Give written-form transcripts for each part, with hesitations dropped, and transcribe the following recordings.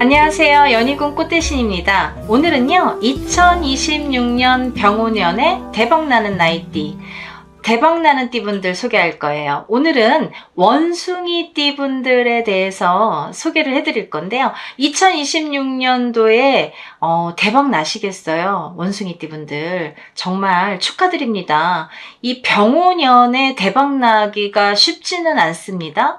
안녕하세요. 연희군 꽃대신입니다. 오늘은요 2026년 병오년에 대박나는 나이띠, 대박나는 띠분들 소개할 거예요. 오늘은 원숭이 띠분들에 대해서 소개를 해드릴 건데요. 2026년도에 대박 나시겠어요. 원숭이 띠분들 정말 축하드립니다. 이 병오년에 대박 나기가 쉽지는 않습니다.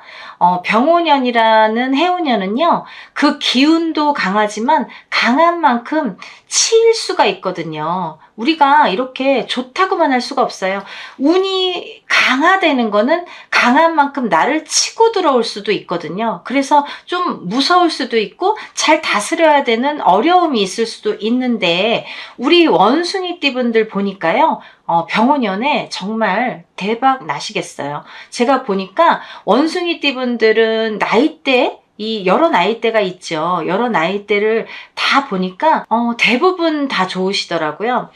병오년이라는 해오년은요, 그 기운도 강하지만 강한 만큼 치일 수가 있거든요. 우리가 이렇게 좋다고만 할 수가 없어요. 운이 강화되는 거는 강한 만큼 나를 치고 들어올 수도 있거든요. 그래서 좀 무서울 수도 있고 잘 다스려야 되는 어려움이 있을 수도 있는데, 우리 원숭이 띠분들 보니까요, 병오년에 정말 대박 나시겠어요. 제가 보니까 원숭이 띠분들은 나이대, 이 여러 나이대가 있죠. 여러 나이대를 다 보니까 대부분 다 좋으시더라고요.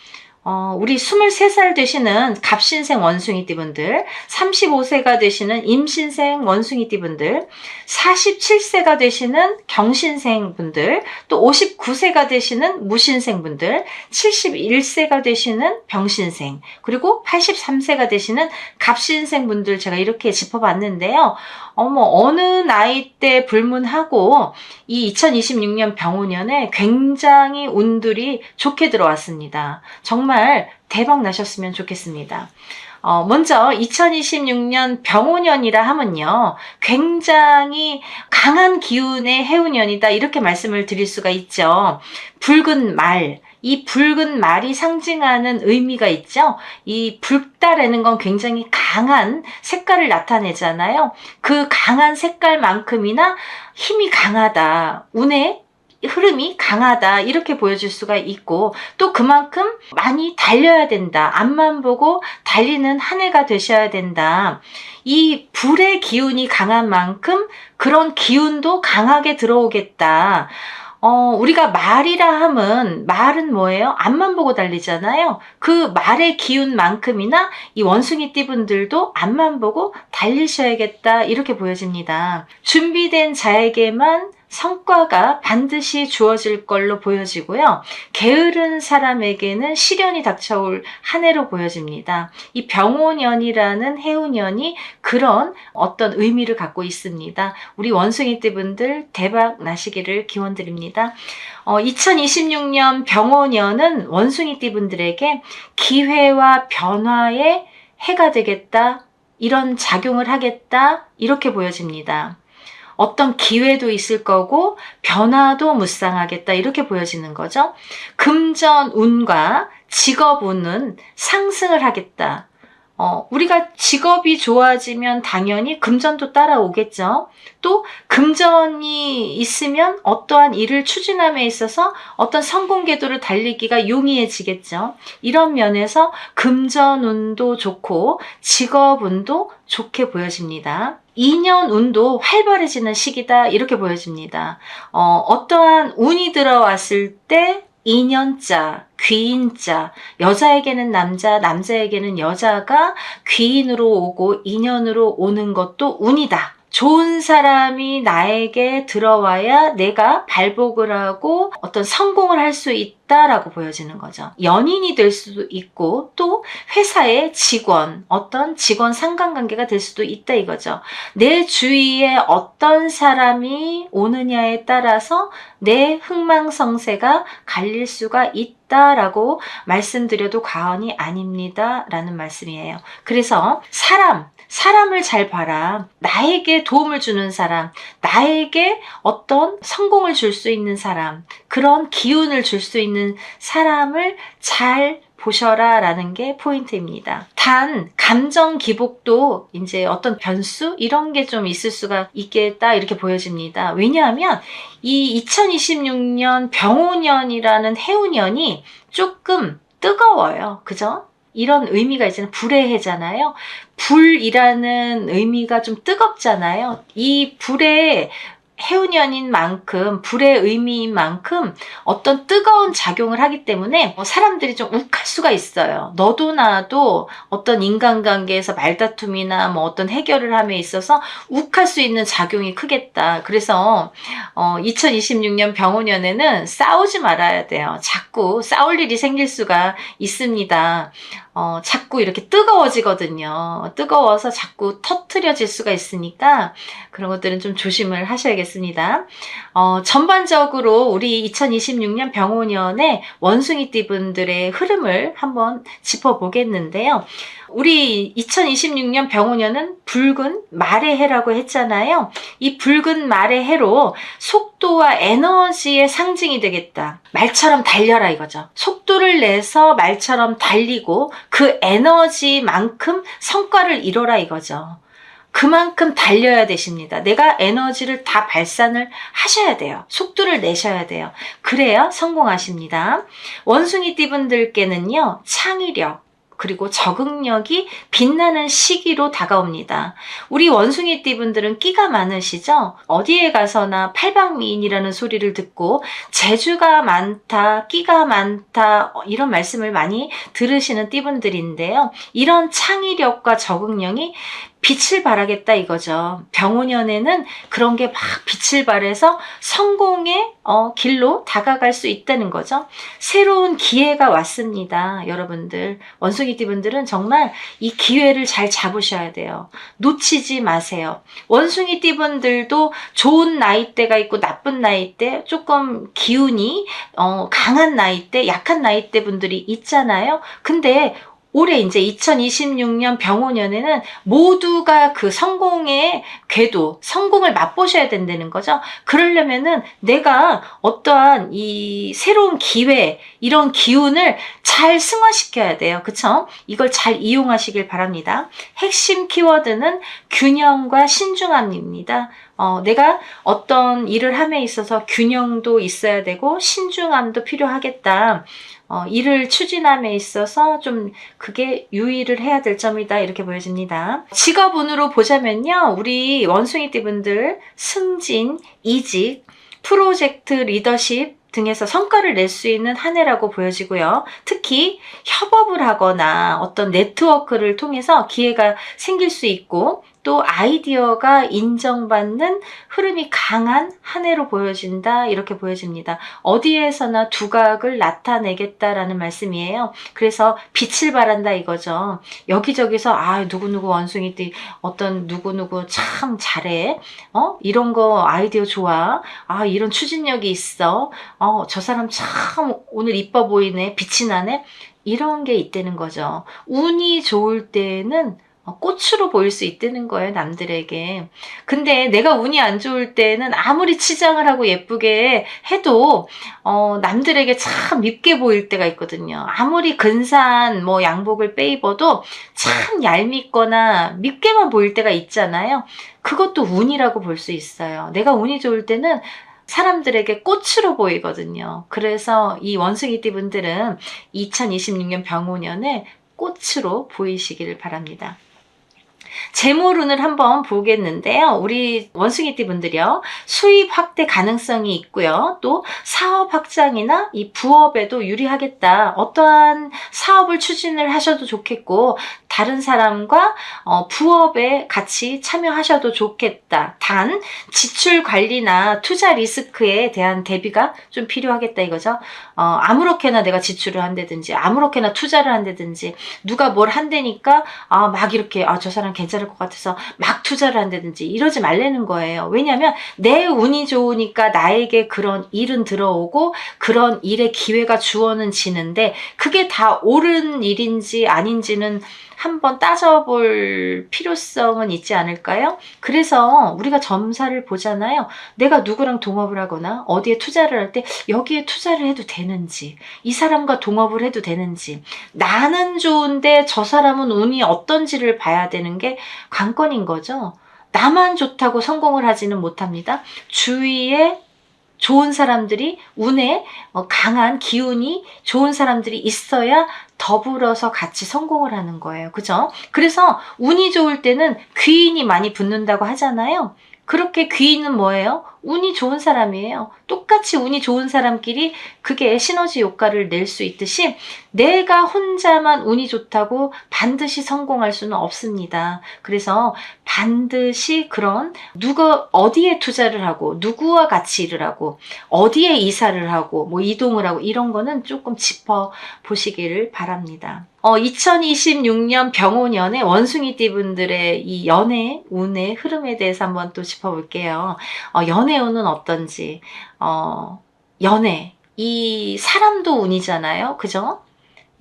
우리 23살 되시는 갑신생 원숭이 띠분들, 35세가 되시는 임신생 원숭이 띠분들, 47세가 되시는 경신생 분들, 또 59세가 되시는 무신생 분들, 71세가 되시는 병신생, 그리고 83세가 되시는 갑신생 분들 제가 이렇게 짚어봤는데요. 어느 나이대 불문하고 이 2026년 병오년에 굉장히 운들이 좋게 들어왔습니다. 정말 대박 나셨으면 좋겠습니다. 먼저 2026년 병오년이라 하면요, 굉장히 강한 기운의 해오년이다, 이렇게 말씀을 드릴 수가 있죠. 붉은 말, 이 붉은 말이 상징하는 의미가 있죠. 이 붉다라는 건 굉장히 강한 색깔을 나타내잖아요. 그 강한 색깔만큼이나 힘이 강하다, 운의 흐름이 강하다, 이렇게 보여줄 수가 있고, 또 그만큼 많이 달려야 된다, 앞만 보고 달리는 한 해가 되셔야 된다. 이 불의 기운이 강한 만큼 그런 기운도 강하게 들어오겠다. 우리가 말이라 함은, 말은 뭐예요? 앞만 보고 달리잖아요. 그 말의 기운만큼이나 이 원숭이 띠분들도 앞만 보고 달리셔야겠다, 이렇게 보여집니다. 준비된 자에게만 성과가 반드시 주어질 걸로 보여지고요. 게으른 사람에게는 시련이 닥쳐올 한 해로 보여집니다. 이 병오년이라는 해오년이 그런 어떤 의미를 갖고 있습니다. 우리 원숭이 띠분들 대박 나시기를 기원드립니다. 2026년 병오년은 원숭이 띠분들에게 기회와 변화의 해가 되겠다, 이런 작용을 하겠다, 이렇게 보여집니다. 어떤 기회도 있을 거고 변화도 무쌍하겠다, 이렇게 보여지는 거죠. 금전운과 직업운은 상승을 하겠다. 우리가 직업이 좋아지면 당연히 금전도 따라오겠죠. 또 금전이 있으면 어떠한 일을 추진함에 있어서 어떤 성공 궤도를 달리기가 용이해지겠죠. 이런 면에서 금전운도 좋고 직업운도 좋게 보여집니다. 2년 운도 활발해지는 시기다, 이렇게 보여집니다. 어떠한 운이 들어왔을 때 2년자, 귀인자, 여자에게는 남자, 남자에게는 여자가 귀인으로 오고 인연으로 오는 것도 운이다. 좋은 사람이 나에게 들어와야 내가 발복을 하고 어떤 성공을 할 수 있다라고 보여지는 거죠. 연인이 될 수도 있고, 또 회사의 직원, 어떤 직원 상관관계가 될 수도 있다, 이거죠. 내 주위에 어떤 사람이 오느냐에 따라서 내 흥망성쇠가 갈릴 수가 있다라고 말씀드려도 과언이 아닙니다, 라는 말씀이에요. 그래서 사람을 잘 봐라. 나에게 도움을 주는 사람, 나에게 어떤 성공을 줄 수 있는 사람, 그런 기운을 줄 수 있는 사람을 잘 보셔라, 라는 게 포인트입니다. 단 감정 기복도 이제 어떤 변수, 이런 게 좀 있을 수가 있겠다, 이렇게 보여집니다. 왜냐하면 이 2026년 병오년이라는 해오년이 조금 뜨거워요. 그죠? 이런 의미가 있잖아요. 불의 해잖아요. 불이라는 의미가 좀 뜨겁잖아요. 이 불의 해운년인 만큼, 불의 의미인 만큼 어떤 뜨거운 작용을 하기 때문에 사람들이 좀 욱할 수가 있어요. 너도 나도 어떤 인간관계에서 말다툼이나 뭐 어떤 해결을 함에 있어서 욱할 수 있는 작용이 크겠다. 그래서 2026년 병호년에는 싸우지 말아야 돼요. 자꾸 싸울 일이 생길 수가 있습니다. 자꾸 이렇게 뜨거워지거든요. 뜨거워서 자꾸 터트려질 수가 있으니까 그런 것들은 좀 조심을 하셔야겠습니다. 전반적으로 우리 2026년 병호년의 원숭이띠 분들의 흐름을 한번 짚어보겠는데요. 우리 2026년 병호년은 붉은 말의 해라고 했잖아요. 이 붉은 말의 해로 속도와 에너지의 상징이 되겠다. 말처럼 달려라 이거죠. 속도를 내서 말처럼 달리고 그 에너지만큼 성과를 이뤄라 이거죠. 그만큼 달려야 되십니다. 내가 에너지를 다 발산을 하셔야 돼요. 속도를 내셔야 돼요. 그래야 성공하십니다. 원숭이띠 분들께는요, 창의력, 그리고 적응력이 빛나는 시기로 다가옵니다. 우리 원숭이띠 분들은 끼가 많으시죠? 어디에 가서나 팔방미인이라는 소리를 듣고 재주가 많다, 끼가 많다 이런 말씀을 많이 들으시는 띠분들인데요. 이런 창의력과 적응력이 빛을 발하겠다 이거죠. 병호년에는 그런 게 막 빛을 발해서 성공의 길로 다가갈 수 있다는 거죠. 새로운 기회가 왔습니다. 여러분들 원숭이띠 분들은 정말 이 기회를 잘 잡으셔야 돼요. 놓치지 마세요. 원숭이띠 분들도 좋은 나이대가 있고 나쁜 나이대, 조금 기운이 강한 나이대, 약한 나이대 분들이 있잖아요. 근데 올해 이제 2026년 병호년에는 모두가 그 성공의 궤도, 성공을 맛보셔야 된다는 거죠. 그러려면은 내가 어떠한 이 새로운 기회, 이런 기운을 잘 승화시켜야 돼요. 그쵸? 이걸 잘 이용하시길 바랍니다. 핵심 키워드는 균형과 신중함입니다. 내가 어떤 일을 함에 있어서 균형도 있어야 되고 신중함도 필요하겠다. 일을 추진함에 있어서 좀 그게 유의를 해야 될 점이다 이렇게 보여집니다. 직업운으로 보자면요. 우리 원숭이띠 분들 승진, 이직, 프로젝트 리더십 등에서 성과를 낼 수 있는 한 해라고 보여지고요. 특히 협업을 하거나 어떤 네트워크를 통해서 기회가 생길 수 있고 또 아이디어가 인정받는 흐름이 강한 한 해로 보여진다 이렇게 보여집니다. 어디에서나 두각을 나타내겠다라는 말씀이에요. 그래서 빛을 발한다 이거죠. 여기저기서 누구누구 원숭이띠 어떤 누구누구 참 잘해. 이런 거 아이디어 좋아. 이런 추진력이 있어. 저 사람 참 오늘 이뻐 보이네. 빛이 나네. 이런 게 있다는 거죠. 운이 좋을 때는 꽃으로 보일 수 있다는 거예요, 남들에게. 근데 내가 운이 안 좋을 때는 아무리 치장을 하고 예쁘게 해도 남들에게 참 밉게 보일 때가 있거든요. 아무리 근사한 양복을 빼입어도 참 얄밉거나 밉게만 보일 때가 있잖아요. 그것도 운이라고 볼 수 있어요. 내가 운이 좋을 때는 사람들에게 꽃으로 보이거든요. 그래서 이 원숭이띠 분들은 2026년 병호년에 꽃으로 보이시기를 바랍니다. 재물운을 한번 보겠는데요. 우리 원숭이띠 분들이요. 수입 확대 가능성이 있고요. 또 사업 확장이나 이 부업에도 유리하겠다. 어떠한 사업을 추진을 하셔도 좋겠고 다른 사람과 부업에 같이 참여하셔도 좋겠다. 단 지출 관리나 투자 리스크에 대한 대비가 좀 필요하겠다 이거죠. 아무렇게나 내가 지출을 한다든지 아무렇게나 투자를 한다든지 누가 뭘 한다니까 막 이렇게 저 사람 괜찮을 것 같아서 막 투자를 한다든지 이러지 말라는 거예요. 왜냐하면 내 운이 좋으니까 나에게 그런 일은 들어오고 그런 일의 기회가 주어는 지는데 그게 다 옳은 일인지 아닌지는 한번 따져볼 필요성은 있지 않을까요? 그래서 우리가 점사를 보잖아요. 내가 누구랑 동업을 하거나 어디에 투자를 할 때 여기에 투자를 해도 되는지 이 사람과 동업을 해도 되는지 나는 좋은데 저 사람은 운이 어떤지를 봐야 되는 게 관건인 거죠. 나만 좋다고 성공을 하지는 못합니다. 주위에 좋은 사람들이 운에 강한 기운이 좋은 사람들이 있어야 더불어서 같이 성공을 하는 거예요. 그죠? 그래서 운이 좋을 때는 귀인이 많이 붙는다고 하잖아요. 그렇게 귀인은 뭐예요? 운이 좋은 사람이에요. 똑같이 운이 좋은 사람끼리 그게 시너지 효과를 낼 수 있듯이 내가 혼자만 운이 좋다고 반드시 성공할 수는 없습니다. 그래서 반드시 그런 누가 어디에 투자를 하고 누구와 같이 일을 하고 어디에 이사를 하고 뭐 이동을 하고 이런 거는 조금 짚어 보시기를 바랍니다. 2026년 병오년의 원숭이띠 분들의 이 연애 운의 흐름에 대해서 한번 또 짚어볼게요. 연애 운은 어떤지, 연애, 이 사람도 운이잖아요. 그죠?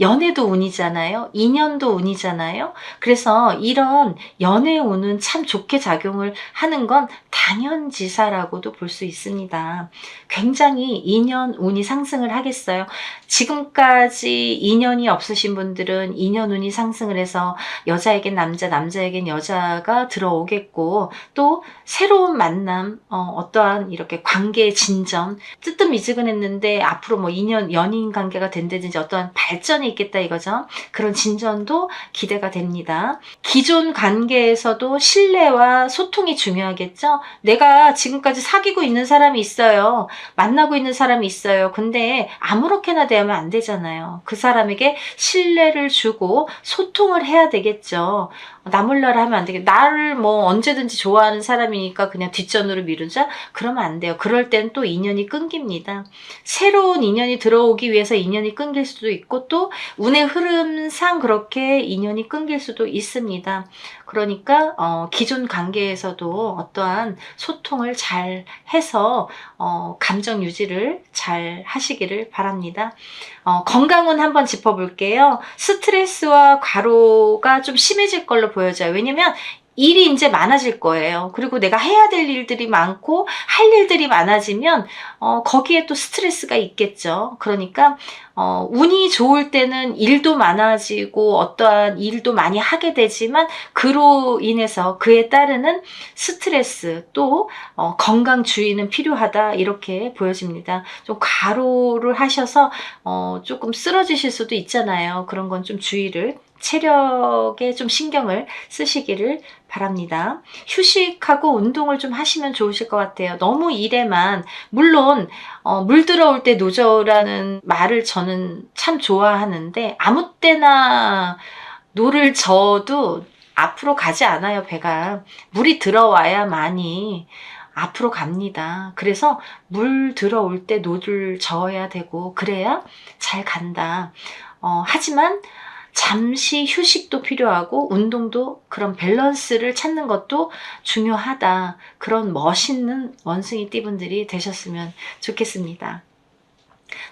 연애도 운이잖아요. 인연도 운이잖아요. 그래서 이런 연애 운은 참 좋게 작용을 하는 건 당연지사라고도 볼 수 있습니다. 굉장히 인연 운이 상승을 하겠어요. 지금까지 인연이 없으신 분들은 인연 운이 상승을 해서 여자에겐 남자, 남자에겐 여자가 들어오겠고 또 새로운 만남, 어떠한 이렇게 관계의 진전, 뜨뜻미지근했는데 앞으로 뭐 인연, 연인 관계가 된다든지 어떠한 발전이 있겠다 이거죠. 그런 진전도 기대가 됩니다. 기존 관계에서도 신뢰와 소통이 중요하겠죠. 내가 지금까지 사귀고 있는 사람이 있어요. 만나고 있는 사람이 있어요. 근데 아무렇게나 대하면 안 되잖아요. 그 사람에게 신뢰를 주고 소통을 해야 되겠죠. 나 몰라라 하면 안 되겠죠. 나를 뭐 언제든지 좋아하는 사람이니까 그냥 뒷전으로 미루자? 그러면 안 돼요. 그럴 땐 또 인연이 끊깁니다. 새로운 인연이 들어오기 위해서 인연이 끊길 수도 있고 또 운의 흐름상 그렇게 인연이 끊길 수도 있습니다. 그러니까 기존 관계에서도 어떠한 소통을 잘 해서 감정 유지를 잘 하시기를 바랍니다. 건강은 한번 짚어볼게요. 스트레스와 과로가 좀 심해질 걸로 보여져요. 왜냐면 일이 이제 많아질 거예요. 그리고 내가 해야 될 일들이 많고 할 일들이 많아지면 거기에 또 스트레스가 있겠죠. 그러니까 운이 좋을 때는 일도 많아지고 어떠한 일도 많이 하게 되지만 그로 인해서 그에 따르는 스트레스 또 건강 주의는 필요하다 이렇게 보여집니다. 좀 과로를 하셔서 조금 쓰러지실 수도 있잖아요. 그런 건 좀 주의를 체력에 좀 신경을 쓰시기를 바랍니다. 휴식하고 운동을 좀 하시면 좋으실 것 같아요. 너무 일에만 물론 물 들어올 때 노저라는 말을 저는 참 좋아하는데 아무 때나 노를 저어도 앞으로 가지 않아요. 배가 물이 들어와야만이 앞으로 갑니다. 그래서 물 들어올 때 노를 저어야 되고 그래야 잘 간다. 하지만 잠시 휴식도 필요하고 운동도 그런 밸런스를 찾는 것도 중요하다. 그런 멋있는 원숭이 띠분들이 되셨으면 좋겠습니다.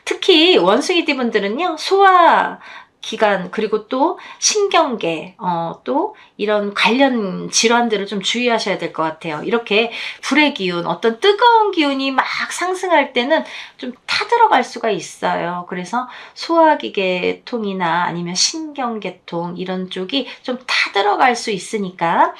특히 원숭이 띠분들은요. 소화 기관 그리고 또 신경계 또 이런 관련 질환들을 좀 주의하셔야 될 것 같아요. 이렇게 불의 기운 어떤 뜨거운 기운이 막 상승할 때는 좀 타들어갈 수가 있어요. 그래서 소화기계통이나 아니면 신경계통 이런 쪽이 좀 타들어갈 수 있으니까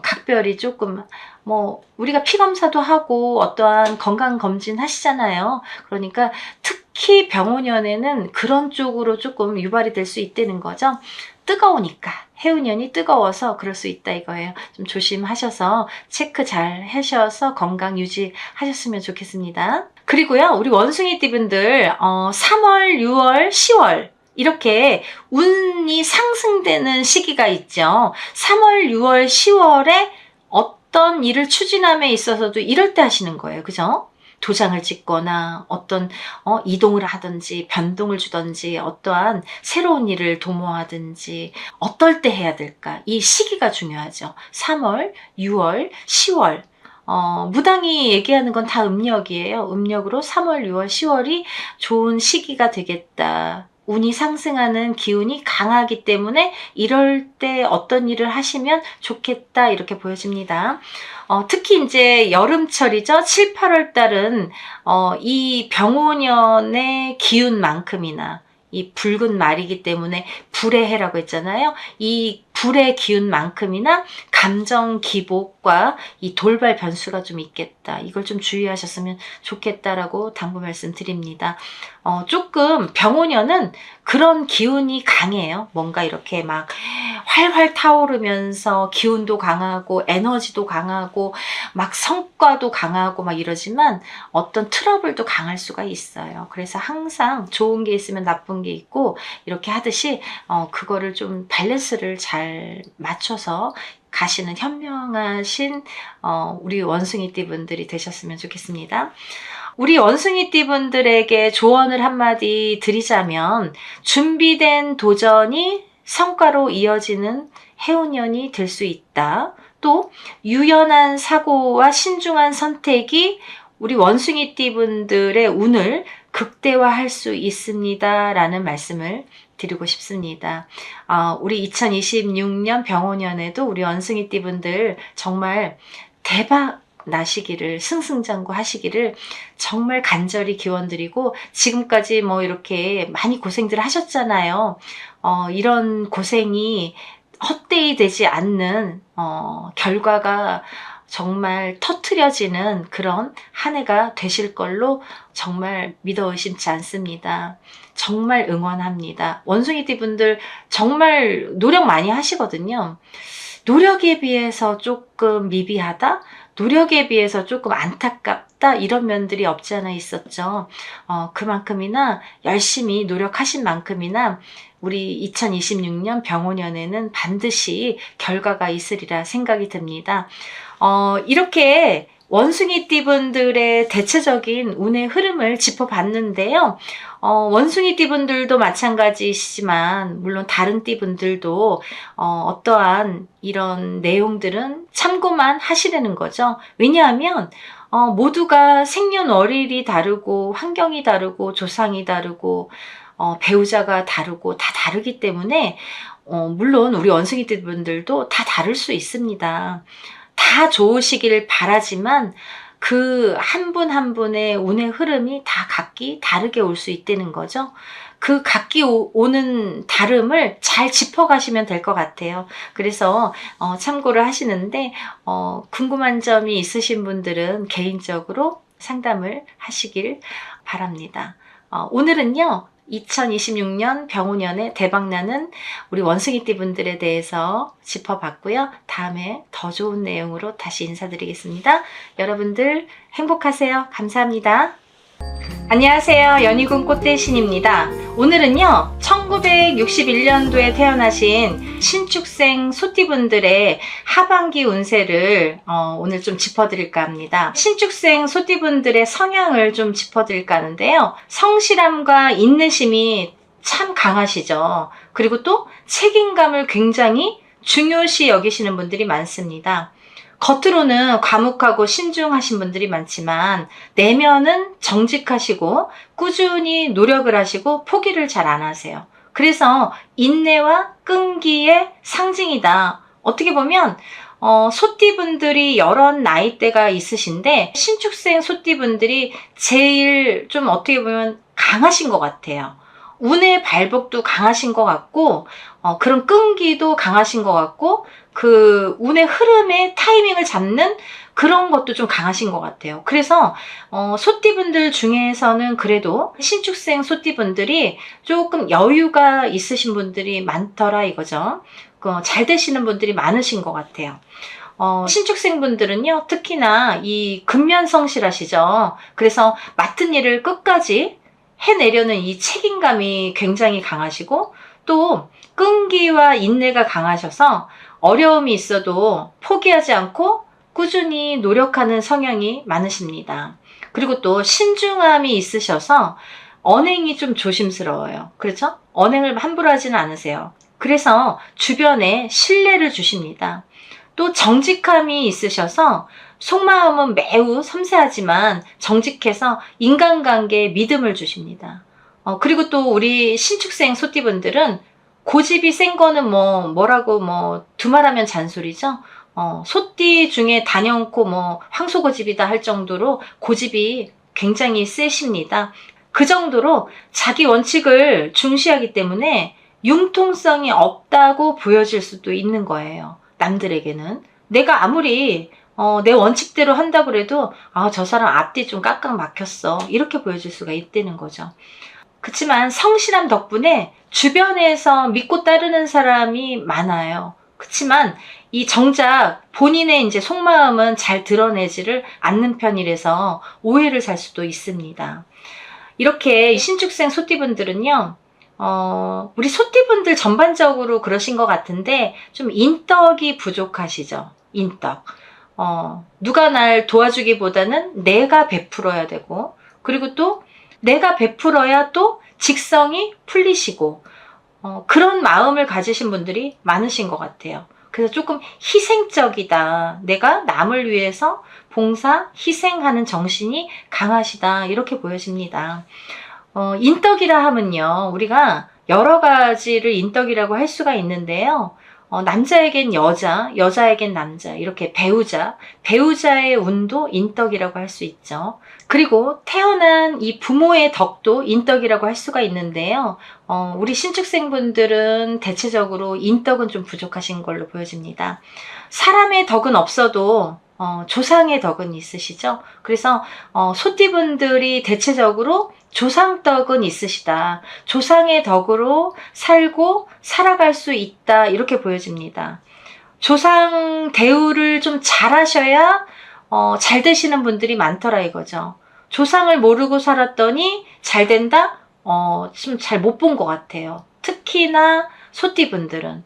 각별히 조금 뭐 우리가 피 검사도 하고 어떠한 건강 검진 하시잖아요. 그러니까 특히 병원연에는 그런 쪽으로 조금 유발이 될 수 있다는 거죠. 뜨거우니까 해운연이 뜨거워서 그럴 수 있다 이거예요. 좀 조심하셔서 체크 잘 하셔서 건강 유지하셨으면 좋겠습니다. 그리고요 우리 원숭이 띠분들 3월, 6월, 10월 이렇게 운이 상승되는 시기가 있죠. 3월, 6월, 10월에 어떤 일을 추진함에 있어서도 이럴 때 하시는 거예요. 그죠? 도장을 찍거나 어떤 이동을 하든지 변동을 주든지 어떠한 새로운 일을 도모하든지 어떨 때 해야 될까? 이 시기가 중요하죠. 3월, 6월, 10월 무당이 얘기하는 건 다 음력이에요. 음력으로 3월, 6월, 10월이 좋은 시기가 되겠다. 운이 상승하는 기운이 강하기 때문에 이럴 때 어떤 일을 하시면 좋겠다 이렇게 보여집니다. 특히 이제 여름철이죠. 7, 8월 달은 이 병오년의 기운만큼이나 이 붉은 말이기 때문에 불의 해라고 했잖아요. 이 불의 기운만큼이나 감정 기복과 이 돌발 변수가 좀 있겠다. 이걸 좀 주의하셨으면 좋겠다라고 당부 말씀드립니다. 조금 병오년은 그런 기운이 강해요. 뭔가 이렇게 막 활활 타오르면서 기운도 강하고 에너지도 강하고 막 성과도 강하고 막 이러지만 어떤 트러블도 강할 수가 있어요. 그래서 항상 좋은 게 있으면 나쁜 게 있고 이렇게 하듯이 그거를 좀 밸런스를 잘 맞춰서 가시는 현명하신 우리 원숭이띠 분들이 되셨으면 좋겠습니다. 우리 원숭이띠 분들에게 조언을 한마디 드리자면 준비된 도전이 성과로 이어지는 해운년이 될 수 있다. 또 유연한 사고와 신중한 선택이 우리 원숭이띠 분들의 운을 극대화할 수 있습니다. 라는 말씀을 드리고 싶습니다. 우리 2026년 병오년에도 우리 원숭이띠 분들 정말 대박 나시기를, 승승장구하시기를 정말 간절히 기원드리고, 지금까지 뭐 이렇게 많이 고생들 하셨잖아요. 이런 고생이 헛되이 되지 않는 결과가 정말 터트려지는 그런 한 해가 되실 걸로 정말 믿어 의심치 않습니다. 정말 응원합니다. 원숭이띠 분들 정말 노력 많이 하시거든요. 노력에 비해서 조금 미비하다? 노력에 비해서 조금 안타깝다? 이런 면들이 없지 않아 있었죠. 그만큼이나 열심히 노력하신 만큼이나 우리 2026년 병오년에는 반드시 결과가 있으리라 생각이 듭니다. 이렇게 원숭이띠 분들의 대체적인 운의 흐름을 짚어봤는데요. 원숭이띠 분들도 마찬가지시지만 물론 다른 띠 분들도 어떠한 이런 내용들은 참고만 하시라는 거죠. 왜냐하면 모두가 생년월일이 다르고 환경이 다르고 조상이 다르고 배우자가 다르고 다 다르기 때문에 물론 우리 원숭이띠 분들도 다 다를 수 있습니다. 다 좋으시길 바라지만 그 한 분 한 분의 운의 흐름이 다 각기 다르게 올 수 있다는 거죠. 그 각기 오는 다름을 잘 짚어가시면 될 것 같아요. 그래서 참고를 하시는데 궁금한 점이 있으신 분들은 개인적으로 상담을 하시길 바랍니다. 오늘은요. 2026년 병오년에 대박나는 우리 원숭이띠 분들에 대해서 짚어봤고요. 다음에 더 좋은 내용으로 다시 인사드리겠습니다. 여러분들 행복하세요. 감사합니다. 안녕하세요. 연희군 꽃대신입니다. 오늘은요 1961년도에 태어나신 신축생 소띠분들의 하반기 운세를 오늘 좀 짚어드릴까 합니다. 신축생 소띠분들의 성향을 좀 짚어드릴까 하는데요. 성실함과 인내심이 참 강하시죠. 그리고 또 책임감을 굉장히 중요시 여기시는 분들이 많습니다. 겉으로는 과묵하고 신중하신 분들이 많지만 내면은 정직하시고 꾸준히 노력을 하시고 포기를 잘 안 하세요. 그래서 인내와 끈기의 상징이다. 어떻게 보면 소띠분들이 여러 나이대가 있으신데 신축생 소띠분들이 제일 좀 어떻게 보면 강하신 것 같아요. 운의 발복도 강하신 것 같고 그런 끈기도 강하신 것 같고 그 운의 흐름의 타이밍을 잡는 그런 것도 좀 강하신 것 같아요. 그래서 소띠분들 중에서는 그래도 신축생 소띠분들이 조금 여유가 있으신 분들이 많더라 이거죠. 잘 되시는 분들이 많으신 것 같아요. 신축생 분들은요 특히나 이 근면성실하시죠. 그래서 맡은 일을 끝까지 해내려는 이 책임감이 굉장히 강하시고 또 끈기와 인내가 강하셔서 어려움이 있어도 포기하지 않고 꾸준히 노력하는 성향이 많으십니다. 그리고 또 신중함이 있으셔서 언행이 좀 조심스러워요. 그렇죠? 언행을 함부로 하지는 않으세요. 그래서 주변에 신뢰를 주십니다. 또 정직함이 있으셔서 속마음은 매우 섬세하지만 정직해서 인간관계에 믿음을 주십니다. 그리고 또 우리 신축생 소띠분들은 고집이 센 거는 뭐라고 두말하면 잔소리죠. 소띠 중에 단연코 황소고집이다 할 정도로 고집이 굉장히 세십니다. 그 정도로 자기 원칙을 중시하기 때문에 융통성이 없다고 보여질 수도 있는 거예요. 남들에게는. 내가 아무리 내 원칙대로 한다고 그래도 저 사람 앞뒤 좀 깍깍 막혔어, 이렇게 보여줄 수가 있다는 거죠. 그렇지만 성실함 덕분에 주변에서 믿고 따르는 사람이 많아요. 그렇지만 이 정작 본인의 이제 속마음은 잘 드러내지를 않는 편이라서 오해를 살 수도 있습니다. 이렇게 신축생 소띠분들은요, 우리 소띠분들 전반적으로 그러신 것 같은데 좀 인덕이 부족하시죠. 인덕. 누가 날 도와주기보다는 내가 베풀어야 되고, 그리고 또 내가 베풀어야 또 직성이 풀리시고, 그런 마음을 가지신 분들이 많으신 것 같아요. 그래서 조금 희생적이다, 내가 남을 위해서 봉사, 희생하는 정신이 강하시다, 이렇게 보여집니다. 인덕이라 하면요, 우리가 여러 가지를 인덕이라고 할 수가 있는데요. 남자에겐 여자, 여자에겐 남자, 이렇게 배우자의 운도 인덕이라고 할 수 있죠. 그리고 태어난 이 부모의 덕도 인덕이라고 할 수가 있는데요. 우리 신축생분들은 대체적으로 인덕은 좀 부족하신 걸로 보여집니다. 사람의 덕은 없어도 조상의 덕은 있으시죠. 그래서 소띠분들이 대체적으로 조상덕은 있으시다, 조상의 덕으로 살고 살아갈 수 있다, 이렇게 보여집니다. 조상 대우를 좀 잘하셔야 잘 되시는 분들이 많더라 이거죠. 조상을 모르고 살았더니 잘 된다? 좀 잘 못 본 것 같아요. 특히나 소띠분들은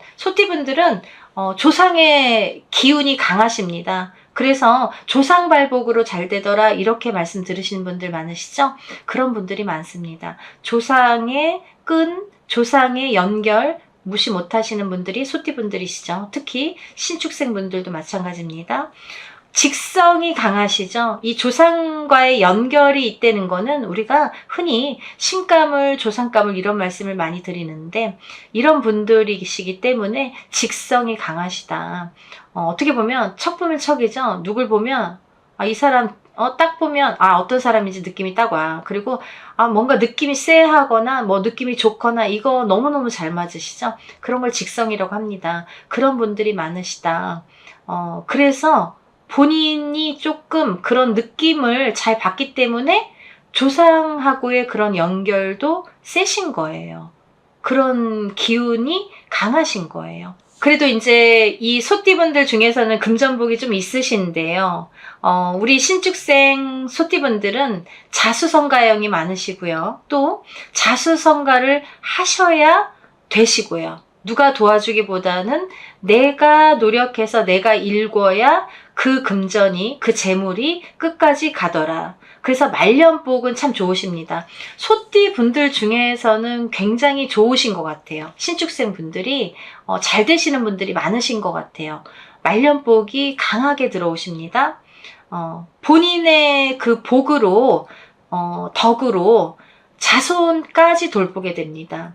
조상의 기운이 강하십니다. 그래서 조상발복으로 잘 되더라, 이렇게 말씀 들으시는 분들 많으시죠? 그런 분들이 많습니다. 조상의 끈, 조상의 연결 무시 못하시는 분들이 소띠분들이시죠. 특히 신축생분들도 마찬가지입니다. 직성이 강하시죠. 이 조상과의 연결이 있다는 거는 우리가 흔히 신감을, 조상감을, 이런 말씀을 많이 드리는데, 이런 분들이시기 때문에 직성이 강하시다. 어떻게 보면 척 보면 척이죠. 누굴 보면 이 사람 딱 보면 어떤 사람인지 느낌이 딱 와. 그리고 뭔가 느낌이 쎄하거나 뭐 느낌이 좋거나 이거 너무너무 잘 맞으시죠. 그런 걸 직성이라고 합니다. 그런 분들이 많으시다. 그래서 본인이 조금 그런 느낌을 잘 받기 때문에 조상하고의 그런 연결도 세신 거예요. 그런 기운이 강하신 거예요. 그래도 이제 이 소띠분들 중에서는 금전복이 좀 있으신데요. 우리 신축생 소띠분들은 자수성가형이 많으시고요. 또 자수성가를 하셔야 되시고요. 누가 도와주기보다는 내가 노력해서 내가 일궈야 그 금전이, 그 재물이 끝까지 가더라. 그래서 말년복은 참 좋으십니다. 소띠 분들 중에서는 굉장히 좋으신 것 같아요. 신축생 분들이 잘 되시는 분들이 많으신 것 같아요. 말년복이 강하게 들어오십니다. 본인의 그 복으로, 덕으로 자손까지 돌보게 됩니다.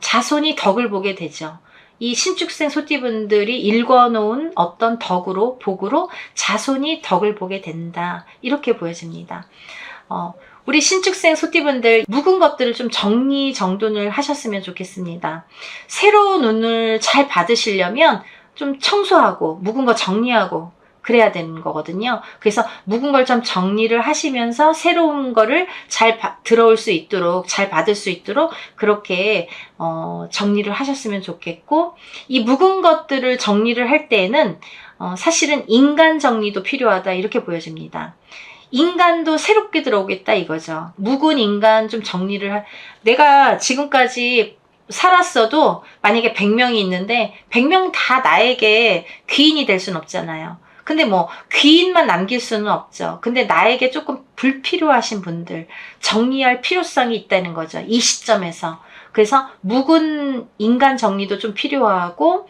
자손이 덕을 보게 되죠. 이 신축생 소띠분들이 일궈놓은 어떤 덕으로, 복으로 자손이 덕을 보게 된다, 이렇게 보여집니다. 우리 신축생 소띠분들 묵은 것들을 좀 정리정돈을 하셨으면 좋겠습니다. 새로운 운을 잘 받으시려면 좀 청소하고 묵은 거 정리하고 그래야 되는 거거든요. 그래서 묵은 걸 좀 정리를 하시면서 새로운 거를 잘 들어올 수 있도록, 잘 받을 수 있도록 그렇게 정리를 하셨으면 좋겠고, 이 묵은 것들을 정리를 할 때에는 사실은 인간 정리도 필요하다, 이렇게 보여집니다. 인간도 새롭게 들어오겠다 이거죠. 묵은 인간 좀 정리를 내가 지금까지 살았어도 만약에 100명이 있는데 100명 다 나에게 귀인이 될 수는 없잖아요. 근데 뭐 귀인만 남길 수는 없죠. 근데 나에게 조금 불필요하신 분들 정리할 필요성이 있다는 거죠, 이 시점에서. 그래서 묵은 인간 정리도 좀 필요하고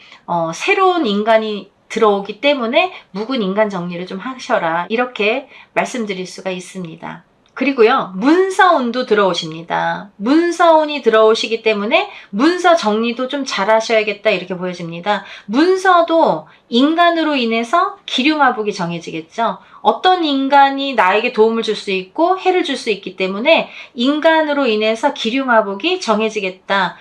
새로운 인간이 들어오기 때문에 묵은 인간 정리를 좀 하셔라, 이렇게 말씀드릴 수가 있습니다. 그리고요, 문서운도 들어오십니다. 문서운이 들어오시기 때문에 문서 정리도 좀 잘 하셔야겠다, 이렇게 보여집니다. 문서도 인간으로 인해서 기륭화복이 정해지겠죠. 어떤 인간이 나에게 도움을 줄 수 있고 해를 줄 수 있기 때문에 인간으로 인해서 기륭화복이 정해지겠다.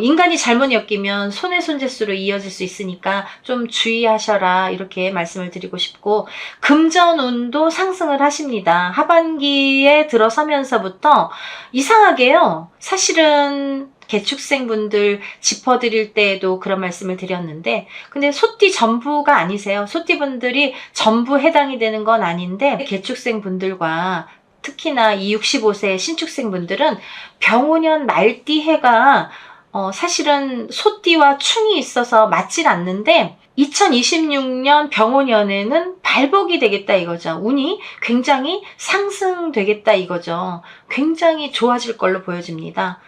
인간이 잘못 엮이면 손해손재수로 이어질 수 있으니까 좀 주의하셔라, 이렇게 말씀을 드리고 싶고, 금전운도 상승을 하십니다. 하반기에 들어서면서부터 이상하게요, 사실은 개축생분들 짚어드릴 때에도 그런 말씀을 드렸는데, 근데 소띠 전부가 아니세요. 소띠분들이 전부 해당이 되는 건 아닌데, 개축생분들과 특히나 이 65세 신축생분들은 병오년 말띠해가 사실은 소띠와 충이 있어서 맞질 않는데, 2026년 병오년에는 발복이 되겠다 이거죠. 운이 굉장히 상승되겠다 이거죠. 굉장히 좋아질 걸로 보여집니다.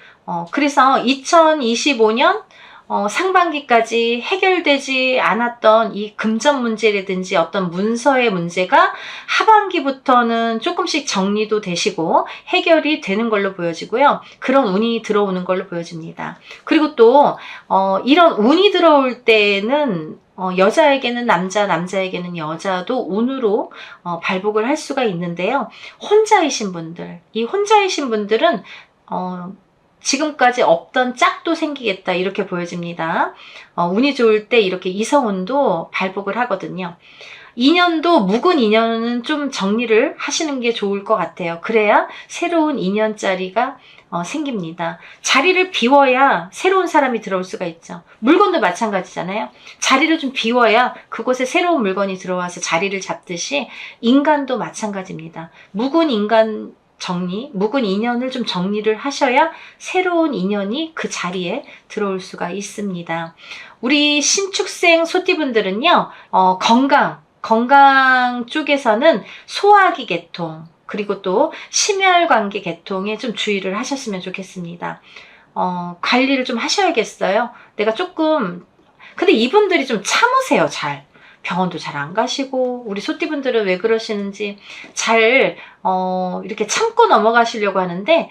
그래서 2025년 상반기까지 해결되지 않았던 이 금전 문제라든지 어떤 문서의 문제가 하반기부터는 조금씩 정리도 되시고 해결이 되는 걸로 보여지고요. 그런 운이 들어오는 걸로 보여집니다. 그리고 또 이런 운이 들어올 때는 여자에게는 남자, 남자에게는 여자도 운으로 발복을 할 수가 있는데요. 혼자이신 분들, 이 혼자이신 분들은 지금까지 없던 짝도 생기겠다, 이렇게 보여집니다. 운이 좋을 때 이렇게 이성운도 발복을 하거든요. 인연도 묵은 인연은 좀 정리를 하시는 게 좋을 것 같아요. 그래야 새로운 인연자리가 생깁니다. 자리를 비워야 새로운 사람이 들어올 수가 있죠. 물건도 마찬가지잖아요. 자리를 좀 비워야 그곳에 새로운 물건이 들어와서 자리를 잡듯이 인간도 마찬가지입니다. 묵은 인간 묵은 인연을 좀 정리를 하셔야 새로운 인연이 그 자리에 들어올 수가 있습니다. 우리 신축생 소띠분들은요, 건강 쪽에서는 소화기 계통, 그리고 또 심혈관계 계통에 좀 주의를 하셨으면 좋겠습니다. 관리를 좀 하셔야겠어요. 내가 조금, 근데 이분들이 좀 참으세요, 잘. 병원도 잘 안 가시고, 우리 소띠분들은 왜 그러시는지 잘 이렇게 참고 넘어가시려고 하는데,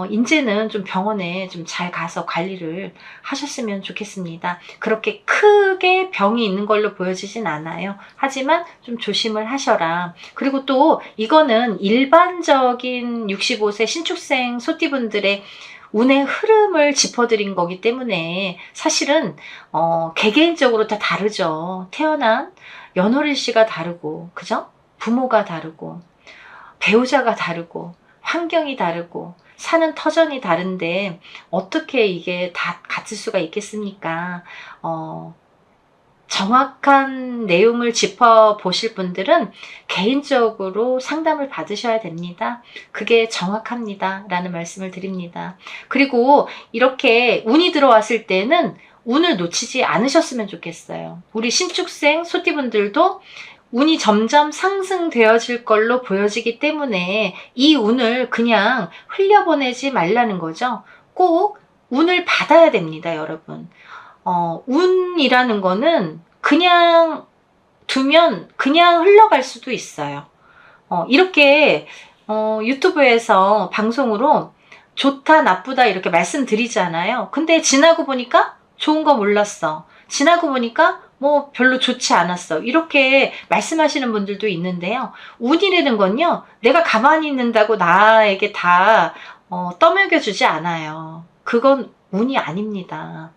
이제는 좀 병원에 좀 잘 가서 관리를 하셨으면 좋겠습니다. 그렇게 크게 병이 있는 걸로 보여지진 않아요. 하지만 좀 조심을 하셔라. 그리고 또 이거는 일반적인 65세 신축생 소띠분들의 운의 흐름을 짚어드린 거기 때문에 사실은 개개인적으로 다 다르죠. 태어난 연월일시가 다르고, 그죠? 부모가 다르고, 배우자가 다르고, 환경이 다르고, 사는 터전이 다른데 어떻게 이게 다 같을 수가 있겠습니까? 정확한 내용을 짚어보실 분들은 개인적으로 상담을 받으셔야 됩니다. 그게 정확합니다. 라는 말씀을 드립니다. 그리고 이렇게 운이 들어왔을 때는 운을 놓치지 않으셨으면 좋겠어요. 우리 신축생 소띠분들도 운이 점점 상승되어질 걸로 보여지기 때문에 이 운을 그냥 흘려보내지 말라는 거죠. 꼭 운을 받아야 됩니다, 여러분. 운이라는 거는 그냥 두면 그냥 흘러갈 수도 있어요. 이렇게 유튜브에서 방송으로 좋다 나쁘다 이렇게 말씀드리잖아요. 근데 지나고 보니까 좋은 거 몰랐어. 지나고 보니까 뭐 별로 좋지 않았어. 이렇게 말씀하시는 분들도 있는데요. 운이라는 건요, 내가 가만히 있는다고 나에게 다 떠먹여주지 않아요. 그건 운이 아닙니다.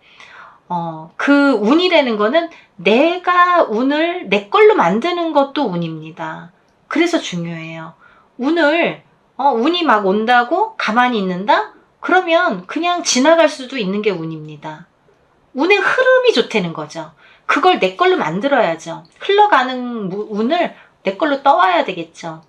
그 운이라는 거는 내가 운을 내 걸로 만드는 것도 운입니다. 그래서 중요해요. 운이 막 온다고 가만히 있는다? 그러면 그냥 지나갈 수도 있는 게 운입니다. 운의 흐름이 좋다는 거죠. 그걸 내 걸로 만들어야죠. 흘러가는 운을 내 걸로 떠와야 되겠죠.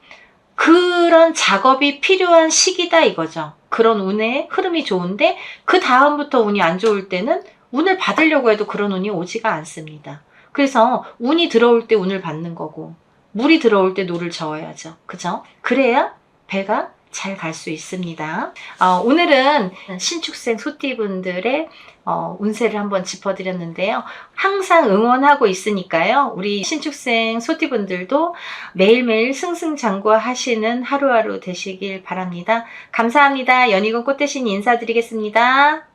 그런 작업이 필요한 시기다 이거죠. 그런 운의 흐름이 좋은데 그 다음부터 운이 안 좋을 때는 운을 받으려고 해도 그런 운이 오지가 않습니다. 그래서 운이 들어올 때 운을 받는 거고, 물이 들어올 때 노를 저어야죠. 그죠? 그래야 배가 잘 갈 수 있습니다. 오늘은 신축생 소띠분들의 운세를 한번 짚어드렸는데요. 항상 응원하고 있으니까요. 우리 신축생 소띠분들도 매일매일 승승장구하시는 하루하루 되시길 바랍니다. 감사합니다. 연희군 꽃대신 인사드리겠습니다.